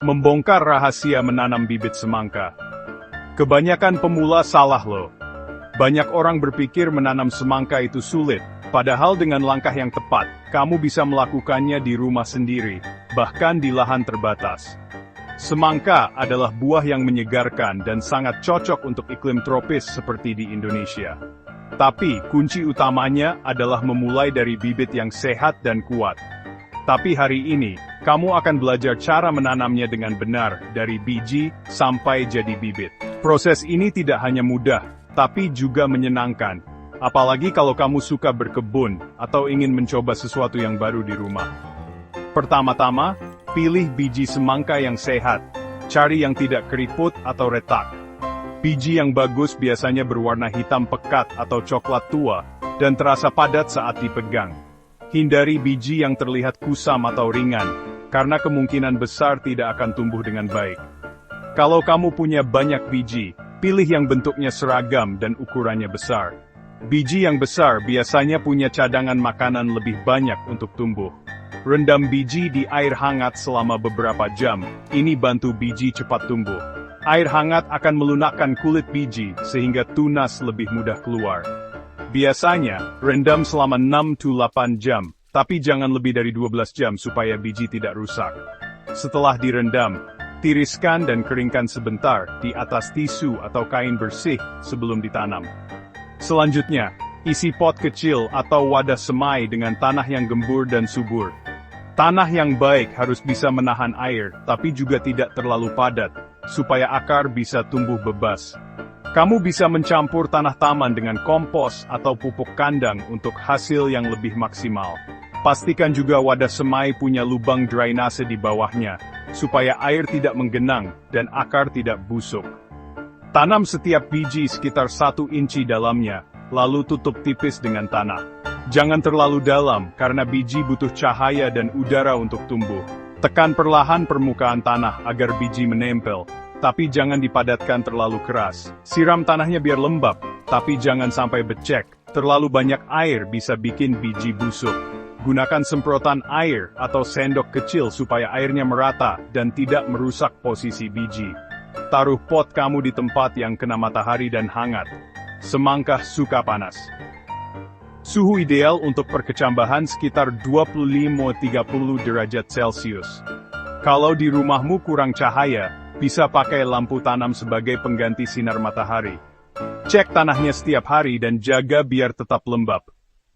Membongkar rahasia menanam bibit semangka. Kebanyakan pemula salah loh. Banyak orang berpikir menanam semangka itu sulit, padahal dengan langkah yang tepat, kamu bisa melakukannya di rumah sendiri, bahkan di lahan terbatas. Semangka adalah buah yang menyegarkan dan sangat cocok untuk iklim tropis seperti di Indonesia. Tapi, kunci utamanya adalah memulai dari bibit yang sehat dan kuat. Tapi hari ini, kamu akan belajar cara menanamnya dengan benar, dari biji sampai jadi bibit. Proses ini tidak hanya mudah, tapi juga menyenangkan. Apalagi kalau kamu suka berkebun, atau ingin mencoba sesuatu yang baru di rumah. Pertama-tama, pilih biji semangka yang sehat. Cari yang tidak keriput atau retak. Biji yang bagus biasanya berwarna hitam pekat atau coklat tua, dan terasa padat saat dipegang. Hindari biji yang terlihat kusam atau ringan, karena kemungkinan besar tidak akan tumbuh dengan baik. Kalau kamu punya banyak biji, pilih yang bentuknya seragam dan ukurannya besar. Biji yang besar biasanya punya cadangan makanan lebih banyak untuk tumbuh. Rendam biji di air hangat selama beberapa jam, ini bantu biji cepat tumbuh. Air hangat akan melunakkan kulit biji, sehingga tunas lebih mudah keluar. Biasanya, rendam selama 6-8 jam, tapi jangan lebih dari 12 jam supaya biji tidak rusak. Setelah direndam, tiriskan dan keringkan sebentar di atas tisu atau kain bersih sebelum ditanam. Selanjutnya, isi pot kecil atau wadah semai dengan tanah yang gembur dan subur. Tanah yang baik harus bisa menahan air, tapi juga tidak terlalu padat, supaya akar bisa tumbuh bebas. Kamu bisa mencampur tanah taman dengan kompos atau pupuk kandang untuk hasil yang lebih maksimal. Pastikan juga wadah semai punya lubang drainase di bawahnya, supaya air tidak menggenang dan akar tidak busuk. Tanam setiap biji sekitar 1 inci dalamnya, lalu tutup tipis dengan tanah. Jangan terlalu dalam, karena biji butuh cahaya dan udara untuk tumbuh. Tekan perlahan permukaan tanah agar biji menempel, tapi jangan dipadatkan terlalu keras. Siram tanahnya biar lembab, tapi jangan sampai becek. Terlalu banyak air bisa bikin biji busuk. Gunakan semprotan air atau sendok kecil supaya airnya merata dan tidak merusak posisi biji. Taruh pot kamu di tempat yang kena matahari dan hangat. Semangka suka panas. Suhu ideal untuk perkecambahan sekitar 25-30 derajat Celcius. Kalau di rumahmu kurang cahaya, bisa pakai lampu tanam sebagai pengganti sinar matahari. Cek tanahnya setiap hari dan jaga biar tetap lembab.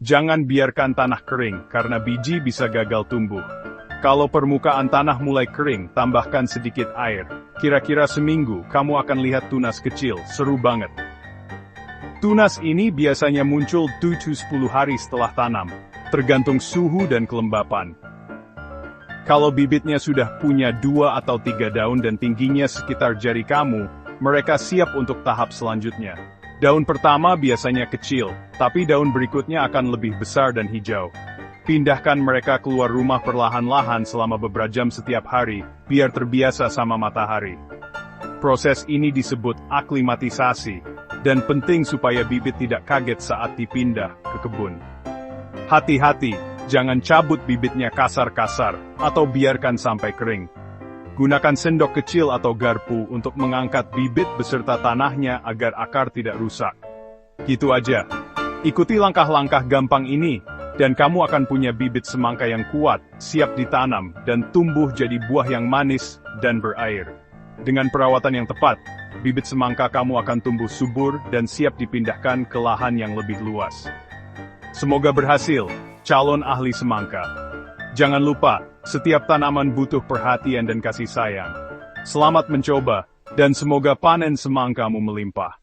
Jangan biarkan tanah kering, karena biji bisa gagal tumbuh. Kalau permukaan tanah mulai kering, tambahkan sedikit air. Kira-kira seminggu, kamu akan lihat tunas kecil, seru banget. Tunas ini biasanya muncul 7-10 hari setelah tanam, tergantung suhu dan kelembapan. Kalau bibitnya sudah punya 2 atau 3 daun dan tingginya sekitar jari kamu, mereka siap untuk tahap selanjutnya. Daun pertama biasanya kecil, tapi daun berikutnya akan lebih besar dan hijau. Pindahkan mereka keluar rumah perlahan-lahan selama beberapa jam setiap hari, biar terbiasa sama matahari. Proses ini disebut aklimatisasi, dan penting supaya bibit tidak kaget saat dipindah ke kebun. Hati-hati, jangan cabut bibitnya kasar-kasar, atau biarkan sampai kering. Gunakan sendok kecil atau garpu untuk mengangkat bibit beserta tanahnya agar akar tidak rusak. Gitu aja. Ikuti langkah-langkah gampang ini, dan kamu akan punya bibit semangka yang kuat, siap ditanam, dan tumbuh jadi buah yang manis dan berair. Dengan perawatan yang tepat, bibit semangka kamu akan tumbuh subur dan siap dipindahkan ke lahan yang lebih luas. Semoga berhasil, calon ahli semangka. Jangan lupa, setiap tanaman butuh perhatian dan kasih sayang. Selamat mencoba, dan semoga panen semangkamu melimpah.